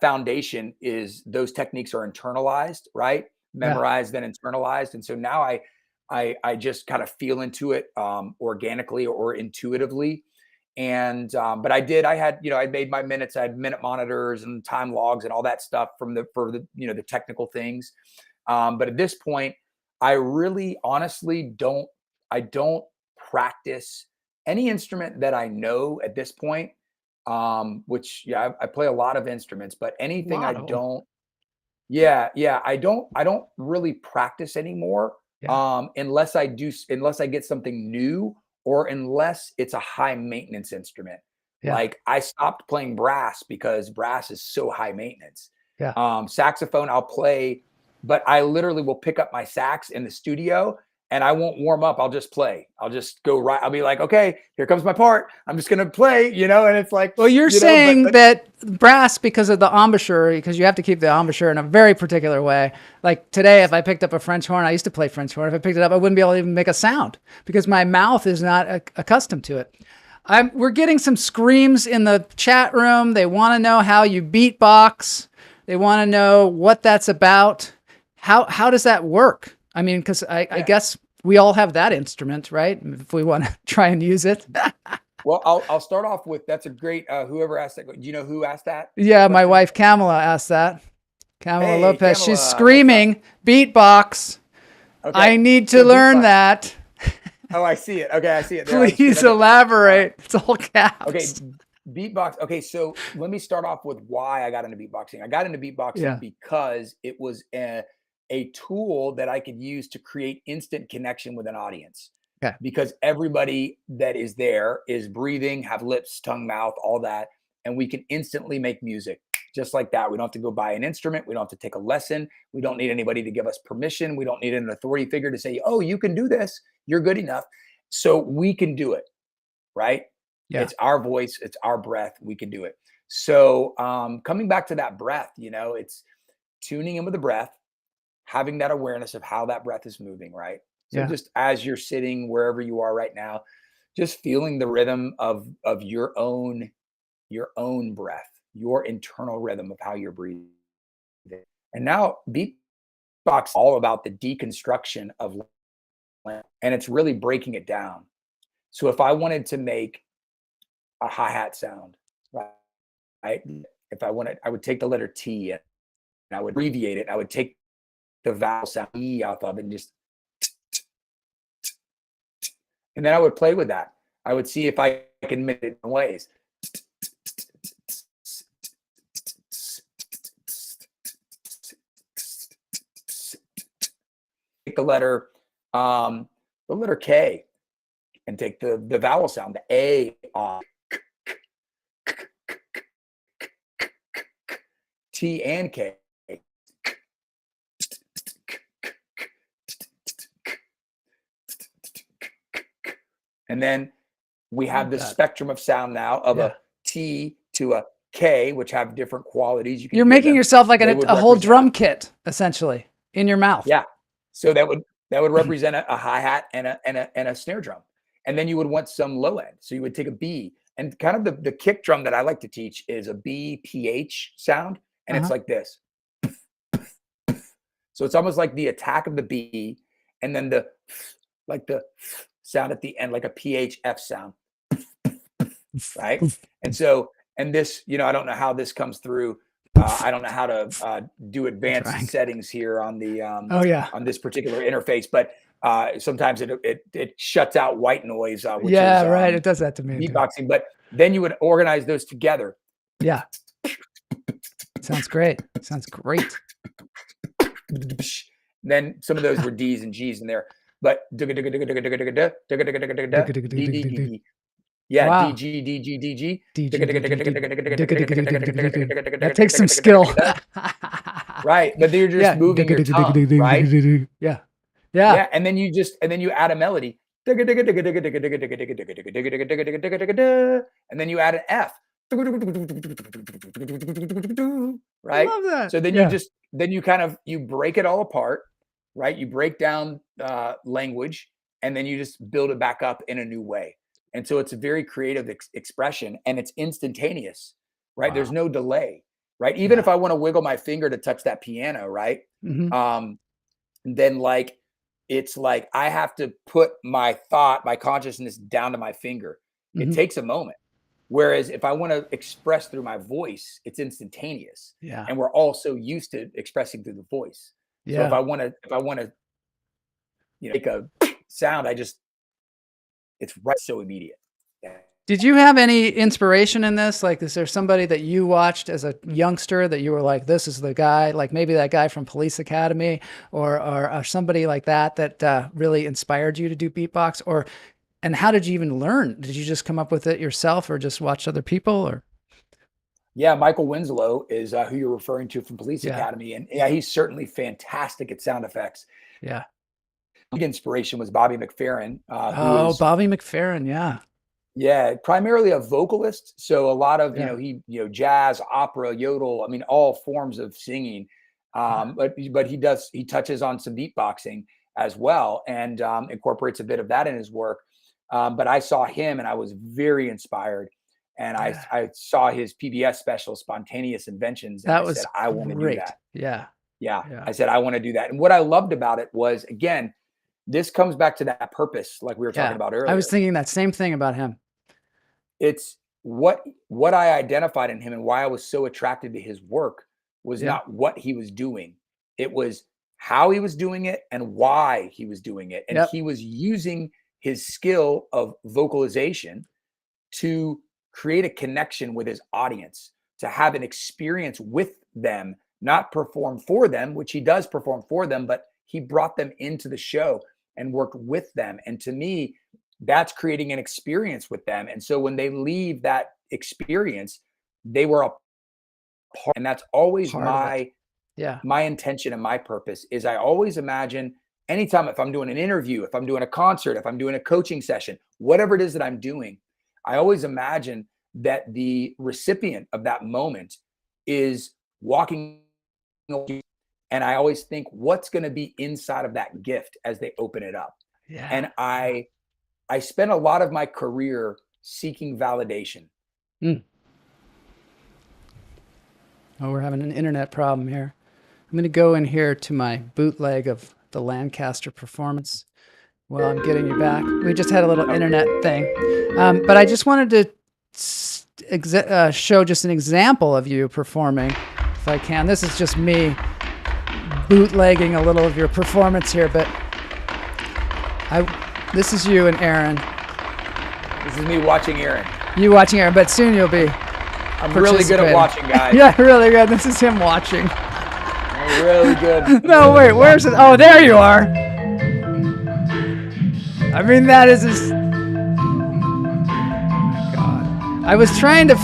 foundation. Is those techniques are internalized, right? Yeah, Memorized, then internalized, and so now I just kind of feel into it organically or intuitively. And but I made my minutes. I had minute monitors and time logs and all that stuff for the technical things. But at this point, I really honestly don't practice any instrument that I know at this point. Which, yeah, I play a lot of instruments, but a anything I lot of them. don't, yeah, I don't really practice anymore, Yeah, unless I get something new, or unless it's a high maintenance instrument. yeah, Like, I stopped playing brass because brass is so high maintenance. yeah. Saxophone I'll play, but I literally will pick up my sax in the studio and I won't warm up. I'll just play. I'll just go right. I'll be like, okay, here comes my part. I'm just going to play, and it's like, Well, you're saying that brass, because of the embouchure, because you have to keep the embouchure in a very particular way. Like today, if I picked up a French horn, I used to play French horn. If I picked it up, I wouldn't be able to even make a sound because my mouth is not accustomed to it. We're getting some screams in the chat room. They want to know how you beatbox. They want to know what that's about. How does that work? I mean, because I guess we all have that instrument, right? If we want to try and use it. Well, I'll start off with, that's a great, whoever asked that. Do you know who asked that? Yeah, my wife, Kamala, asked that. Kamala Lopez. Kamala, she's screaming, beatbox. Okay. I need to learn that. Oh, I see it. Okay, I see it. Please elaborate. It's all caps. Okay, beatbox. Okay, so let me start off with why I got into beatboxing. I got into beatboxing because it was a tool that I could use to create instant connection with an audience. Okay. Because everybody that is there is breathing, have lips, tongue, mouth, all that. And we can instantly make music just like that. We don't have to go buy an instrument. We don't have to take a lesson. We don't need anybody to give us permission. We don't need an authority figure to say, oh, you can do this. You're good enough. So we can do it, right? Yeah. It's our voice. It's our breath. We can do it. So coming back to that breath, it's tuning in with the breath, having that awareness of how that breath is moving, right? So just as you're sitting wherever you are right now, just feeling the rhythm of your own breath, your internal rhythm of how you're breathing. And now beatbox is all about the deconstruction of language, and it's really breaking it down. So if I wanted to make a hi-hat sound, right? If I wanted, I would take the letter T and I would abbreviate it. I would take the vowel sound E off of it and just, and then I would play with that. I would see if I can make it in ways. Take the letter K and take the vowel sound, the A off. T and K. And then we have the spectrum of sound now of a T to a K, which have different qualities. You're making yourself like a whole drum kit, essentially, in your mouth. Yeah. So that would represent a hi-hat and a snare drum. And then you would want some low end. So you would take a B, and kind of the kick drum that I like to teach is a B PH sound. And it's like this. So it's almost like the attack of the B, and then the sound at the end, like a PHF sound, right? And so, and this, I don't know how this comes through. I don't know how to do advanced settings here on the on this particular interface, but sometimes it shuts out white noise. Which is, right. It does that to me. Beatboxing, but then you would organize those together. Yeah. Sounds great. Sounds great. Then some of those were D's and G's in there, but yeah, D G. That takes some skill, right? But you're just moving your tongue, right? Yeah. And then you add a melody, and then you add an F. Right. I love that. So then you break it all apart, right? You break down language, and then you just build it back up in a new way. And so it's a very creative expression, and it's instantaneous, right? Wow. There's no delay, right? Even if I want to wiggle my finger to touch that piano, right? Then it's like I have to put my consciousness down to my finger. It takes a moment. Whereas if I want to express through my voice, it's instantaneous. Yeah. And we're all so used to expressing through the voice. Yeah. So if I want to, make a sound, it's right so immediate. Yeah. Did you have any inspiration in this? Like, is there somebody that you watched as a youngster that you were like, this is the guy, like maybe that guy from Police Academy or somebody like that really inspired you to do beatbox? And how did you even learn? Did you just come up with it yourself or just watch other people? Or? Yeah, Michael Winslow is who you're referring to from Police Academy. And yeah, he's certainly fantastic at sound effects. Yeah. big inspiration was Bobby McFerrin, who Oh, is, Bobby McFerrin. Yeah. yeah, primarily a vocalist. So a lot of, Yeah. jazz, opera, yodel, I mean, all forms of singing. But he touches on some beatboxing as well, and incorporates a bit of that in his work. But I saw him and I was very inspired. And Yeah. I saw his PBS special, Spontaneous Inventions, and I That said, was I want to do great. that. Yeah. Yeah. Yeah. I said, I want to do that. And what I loved about it was, again, this comes back to that purpose, like we were talking Yeah. about I was earlier. thinking that same thing about him. It's what I identified in him and why I was so attracted to his work was Yeah. not what he was doing. It was how he was doing it and why he was doing it. And Yep. he was using his skill of vocalization to create a connection with his audience, to have an experience with them, not perform for them, which he does perform for them, but he brought them into the show and worked with them. And to me, that's creating an experience with them. And so when they leave that experience, they were a part. And that's always Part of it. Yeah. my intention and my purpose is I always imagine anytime if I'm doing an interview, if I'm doing a concert, if I'm doing a coaching session, whatever it is that I'm doing, I always imagine that the recipient of that moment is walking away, and I always think what's going to be inside of that gift as they open it up. Yeah. And I spent a lot of my career seeking validation. Mm. Oh, we're having an internet problem here. I'm going to go in here to my bootleg of the Lancaster performance while I'm getting you back. We just had a little internet thing. But I just wanted to show just an example of you performing, if I can. This is just me bootlegging a little of your performance here, but this is you and Aaron. This is me watching Aaron. You watching Aaron, but soon you'll be I'm really good at watching, guys. Yeah, really good. This is him watching. I'm really good. No, wait, where's it? Oh, there you are. I mean, that is just... God. I was trying to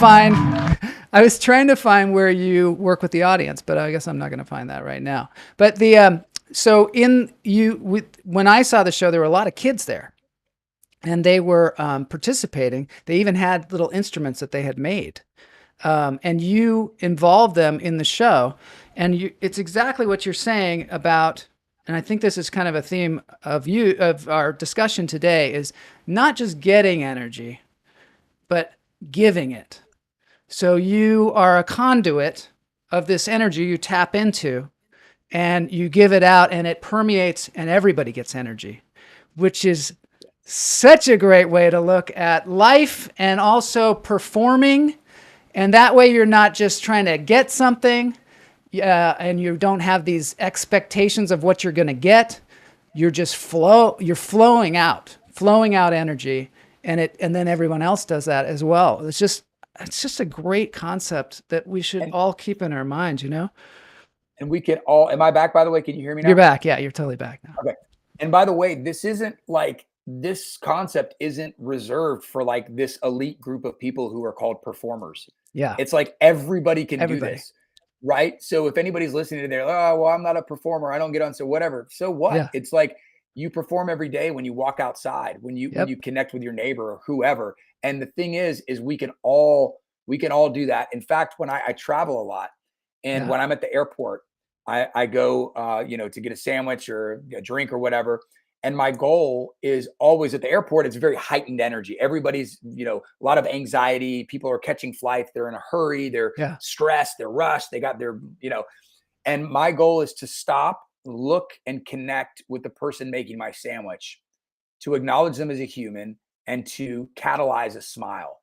find where you work with the audience, but I guess I'm not going to find that right now. But when I saw the show, there were a lot of kids there, and they were participating. They even had little instruments that they had made. And you involve them in the show, and it's exactly what you're saying about, and I think this is kind of a theme of our discussion today, is not just getting energy, but giving it. So you are a conduit of this energy you tap into, and you give it out, and it permeates, and everybody gets energy, which is such a great way to look at life and also performing. And that way you're not just trying to get something, and you don't have these expectations of what you're going to get. You're just you're flowing out energy, and then everyone else does that as well. It's just a great concept that we should all keep in our minds, And we can all, am I back, by the way? Can you hear me now? You're back. Yeah, you're totally back now. Okay. And by the way, this concept isn't reserved for like this elite group of people who are called performers. Yeah. It's like everybody can do this, right? So if anybody's listening to there, oh, well, I'm not a performer, I don't get on, so whatever. So what? Yeah. It's like you perform every day when you walk outside, when you connect with your neighbor or whoever. And the thing is we can all do that. In fact, when I travel a lot, and when I'm at the airport, I go to get a sandwich or a drink or whatever. And my goal is always at the airport, it's very heightened energy. Everybody's, a lot of anxiety. People are catching flights. They're in a hurry. They're stressed. They're rushed. They got their, and my goal is to stop, look, and connect with the person making my sandwich, to acknowledge them as a human and to catalyze a smile.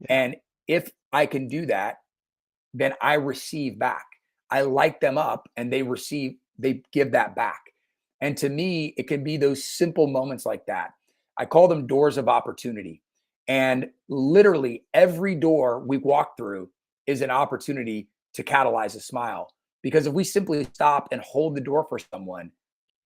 Yeah. And if I can do that, then I receive back. I light them up and they give that back. And to me, it can be those simple moments like that. I call them doors of opportunity. And literally every door we walk through is an opportunity to catalyze a smile. Because if we simply stop and hold the door for someone,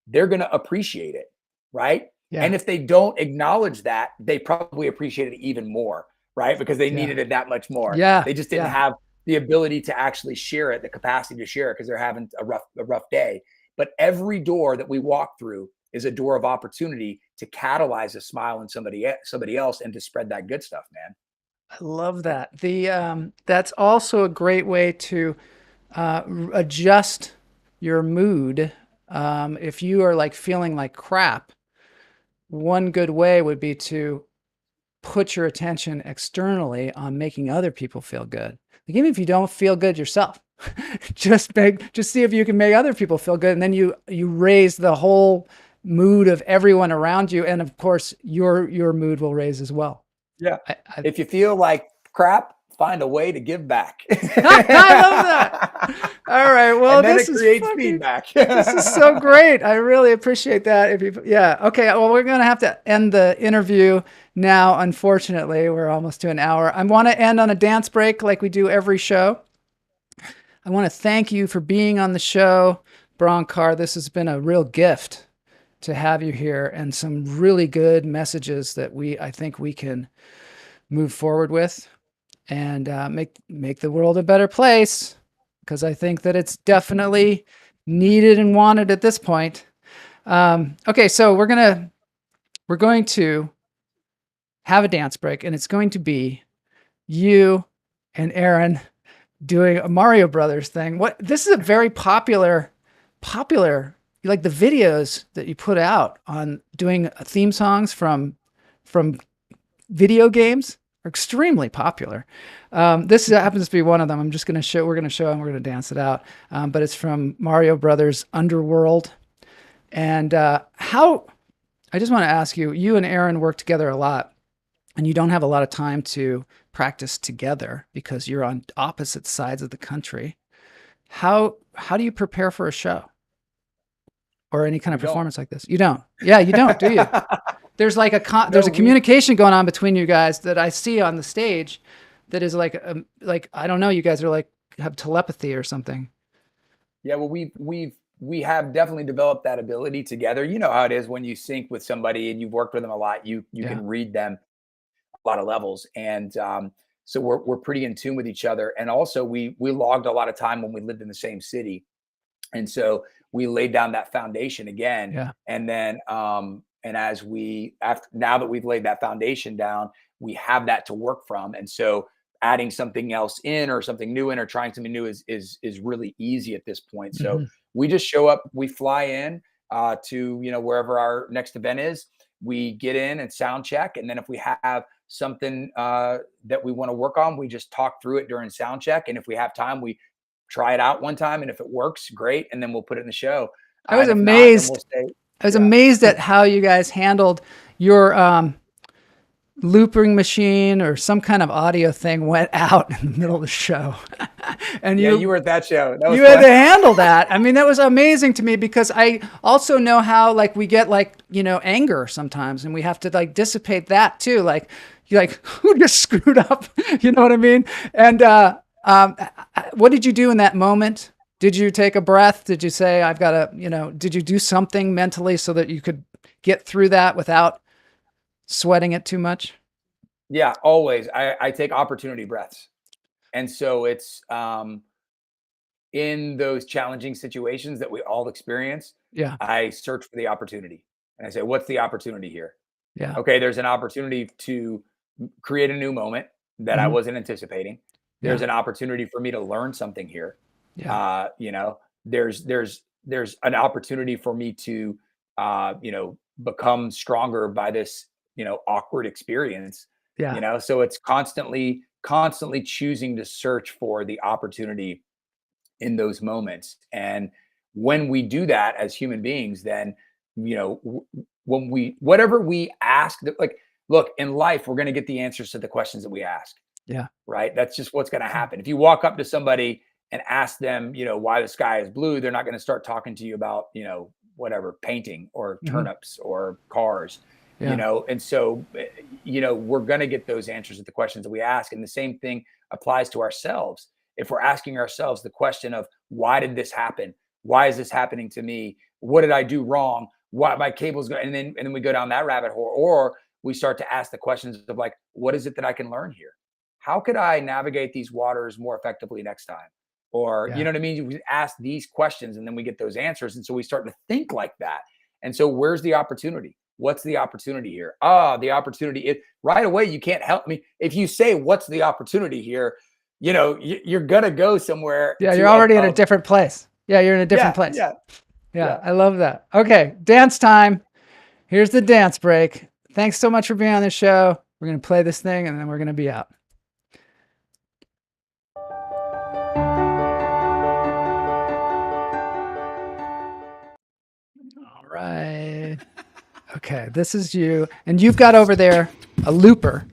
they're going to appreciate it, right? Yeah. And if they don't acknowledge that, they probably appreciate it even more, right? Because they needed it that much more. Yeah. They just didn't have the ability to actually share it, the capacity to share it, because they're having a rough day. But every door that we walk through is a door of opportunity to catalyze a smile in somebody else and to spread that good stuff, man. I love that. That's also a great way to adjust your mood. If you are like feeling like crap, one good way would be to put your attention externally on making other people feel good. Like even if you don't feel good yourself, just see if you can make other people feel good, and then you raise the whole mood of everyone around you, and of course your mood will raise as well. Yeah. If you feel like crap, find a way to give back. I love that. All right. Well, this is creates feedback. This is so great. I really appreciate that. Okay. Well, we're going to have to end the interview now. Unfortunately, we're almost to an hour. I want to end on a dance break like we do every show. I want to thank you for being on the show, Bronkar. This has been a real gift to have you here, and some really good messages that I think we can move forward with and make the world a better place, because I think that it's definitely needed and wanted at this point. Okay, so we're going to have a dance break, and it's going to be you and Aaron doing a Mario Brothers thing. This is a very popular, like the videos that you put out on doing theme songs from video games are extremely popular. This happens to be one of them. We're going to show and we're going to dance it out. But it's from Mario Brothers Underworld. And I just want to ask you and Aaron work together a lot, and you don't have a lot of time to practice together because you're on opposite sides of the country. How do you prepare for a show or any kind of performance like this? You don't. Yeah, you don't, do you? There's like there's a communication going on between you guys that I see on the stage that is like I don't know, you guys are like have telepathy or something. Yeah, well, we have definitely developed that ability together. You know how it is when you sync with somebody and you've worked with them a lot, you can read them a lot of levels. And so we're pretty in tune with each other. And also we logged a lot of time when we lived in the same city. And so we laid down that foundation again. Yeah. And then and now that we've laid that foundation down, we have that to work from. And so adding something else in or something new in or trying something new is really easy at this point. So we just show up, we fly in to, wherever our next event is, we get in and sound check. And then if we have something that we want to work on, we just talk through it during sound check. And if we have time, we try it out one time. And if it works, great. And then we'll put it in the show. I was amazed. I was amazed at how you guys handled your looping machine or some kind of audio thing went out in the middle of the show. And you were at that show. You had to handle that. I mean, that was amazing to me because I also know how like we get like, anger sometimes, and we have to like dissipate that too. Like you're like, who just screwed up? You know what I mean? And what did you do in that moment? Did you take a breath? Did you say, I've got to, did you do something mentally so that you could get through that without sweating it too much? Yeah, always. I take opportunity breaths. And so it's in those challenging situations that we all experience. Yeah. I search for the opportunity and I say, what's the opportunity here? Yeah. Okay. There's an opportunity to create a new moment that I wasn't anticipating. There's an opportunity for me to learn something here. Yeah. There's an opportunity for me to, become stronger by this, awkward experience. Yeah. So it's constantly choosing to search for the opportunity in those moments. And when we do that as human beings, then, whatever we ask, like, look, in life, we're going to get the answers to the questions that we ask. Yeah. Right. That's just what's going to happen. If you walk up to somebody and ask them, why the sky is blue, they're not going to start talking to you about, whatever, painting or turnips or cars. And so, we're going to get those answers to the questions that we ask. And the same thing applies to ourselves. If we're asking ourselves the question of, why did this happen? Why is this happening to me? What did I do wrong? Why my cable's going? And then we go down that rabbit hole, or we start to ask the questions of like, what is it that I can learn here? How could I navigate these waters more effectively next time? Or, you know what I mean? We ask these questions and then we get those answers. And so we start to think like that. And so where's the opportunity? What's the opportunity here? The opportunity right away. You can't help me. If you say, what's the opportunity here? You're going to go somewhere. Yeah. You're already in a different place. Yeah. You're in a different place. Yeah. I love that. Okay. Dance time. Here's the dance break. Thanks so much for being on the show. We're going to play this thing and then we're going to be out. All right. Okay, this is you. And you've got over there a looper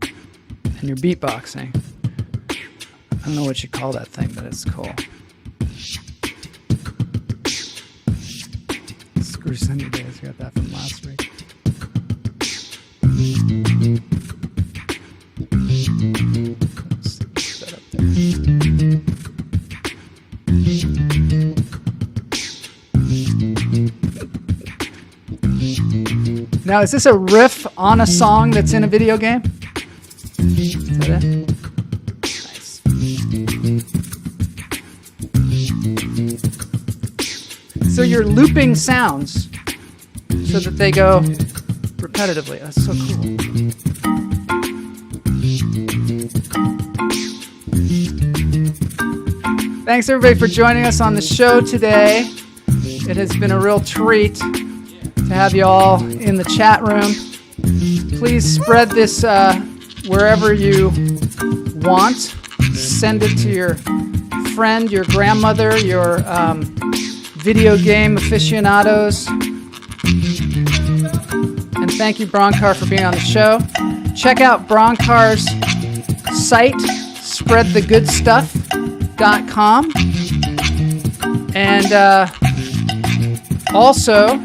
and you're beatboxing. I don't know what you call that thing, but it's cool. Screw Sunny Days. You got that from last week. Set up there. Now, is this a riff on a song that's in a video game? Is that it? Nice. So you're looping sounds so that they go repetitively. That's so cool. Thanks, everybody, for joining us on the show today. It has been a real treat to have you all in the chat room. Please spread this wherever you want. Send it to your friend, your grandmother, your video game aficionados. And thank you, Bronkar, for being on the show. Check out Bronkar's site, spreadthegoodstuff.com. And also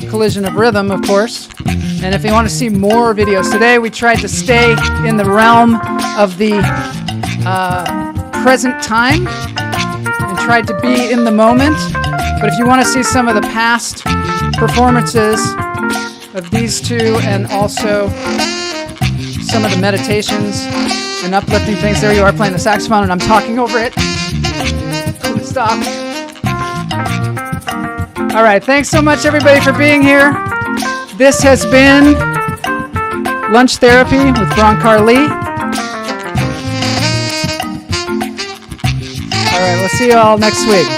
Collision of Rhythm, of course. And if you want to see more videos today, we tried to stay in the realm of the present time and tried to be in the moment. But if you want to see some of the past performances of these two and also some of the meditations and uplifting things, there you are playing the saxophone and I'm talking over it. Stop. All right, thanks so much, everybody, for being here. This has been Lunch Therapy with Bronkar Lee. All right, we'll see you all next week.